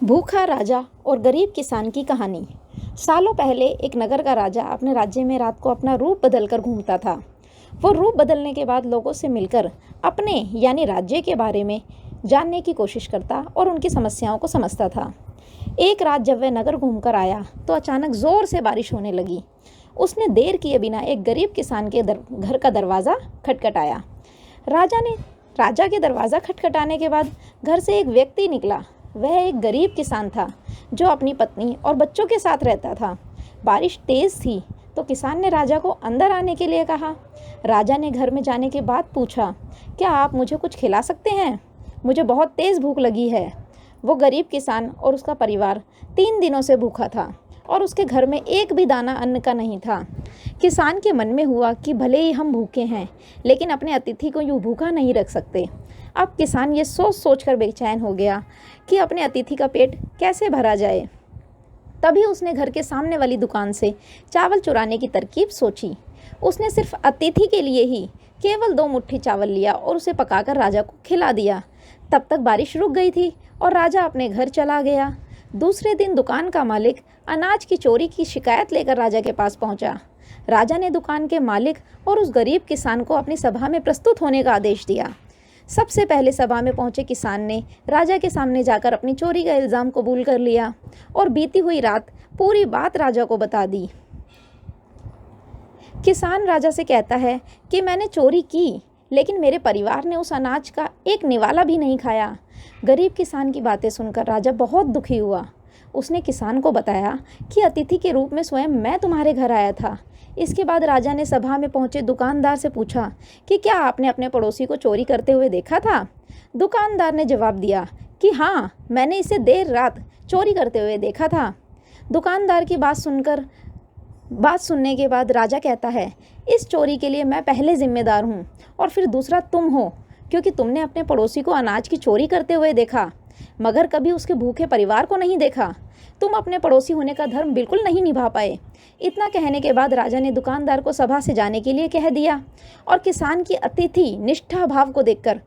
भूखा राजा और गरीब किसान की कहानी। सालों पहले एक नगर का राजा अपने राज्य में रात को अपना रूप बदलकर घूमता था। वो रूप बदलने के बाद लोगों से मिलकर अपने यानी राज्य के बारे में जानने की कोशिश करता और उनकी समस्याओं को समझता था। एक रात जब वह नगर घूमकर आया तो अचानक जोर से बारिश होने लगी। उसने देर किए बिना एक गरीब किसान के घर का दरवाज़ा खटखटाया। राजा के दरवाज़ा खटखटाने के बाद घर से एक व्यक्ति निकला। वह एक गरीब किसान था जो अपनी पत्नी और बच्चों के साथ रहता था। बारिश तेज थी तो किसान ने राजा को अंदर आने के लिए कहा। राजा ने घर में जाने के बाद पूछा, क्या आप मुझे कुछ खिला सकते हैं? मुझे बहुत तेज़ भूख लगी है। वो गरीब किसान और उसका परिवार 3 दिनों से भूखा था और उसके घर में एक भी दाना अन्न का नहीं था। किसान के मन में हुआ कि भले ही हम भूखे हैं लेकिन अपने अतिथि को यूँ भूखा नहीं रख सकते। अब किसान ये सोच कर बेचैन हो गया कि अपने अतिथि का पेट कैसे भरा जाए। तभी उसने घर के सामने वाली दुकान से चावल चुराने की तरकीब सोची। उसने सिर्फ अतिथि के लिए ही केवल 2 मुट्ठी चावल लिया और उसे पकाकर राजा को खिला दिया। तब तक बारिश रुक गई थी और राजा अपने घर चला गया। दूसरे दिन दुकान का मालिक अनाज की चोरी की शिकायत लेकर राजा के पास पहुंचा। राजा ने दुकान के मालिक और उस गरीब किसान को अपनी सभा में प्रस्तुत होने का आदेश दिया। सबसे पहले सभा में पहुंचे किसान ने राजा के सामने जाकर अपनी चोरी का इल्ज़ाम कबूल कर लिया और बीती हुई रात पूरी बात राजा को बता दी। किसान राजा से कहता है कि मैंने चोरी की लेकिन मेरे परिवार ने उस अनाज का एक निवाला भी नहीं खाया। गरीब किसान की बातें सुनकर राजा बहुत दुखी हुआ। उसने किसान को बताया कि अतिथि के रूप में स्वयं मैं तुम्हारे घर आया था। इसके बाद राजा ने सभा में पहुंचे दुकानदार से पूछा कि क्या आपने अपने पड़ोसी को चोरी करते हुए देखा था? दुकानदार ने जवाब दिया कि हाँ, मैंने इसे देर रात चोरी करते हुए देखा था। दुकानदार की बात सुनने के बाद राजा कहता है, इस चोरी के लिए मैं पहले जिम्मेदार हूँ और फिर दूसरा तुम हो, क्योंकि तुमने अपने पड़ोसी को अनाज की चोरी करते हुए देखा मगर कभी उसके भूखे परिवार को नहीं देखा। तुम अपने पड़ोसी होने का धर्म बिल्कुल नहीं निभा पाए। इतना कहने के बाद राजा ने दुकानदार को सभा से जाने के लिए कह दिया और किसान की अतिथि निष्ठा भाव को देखकर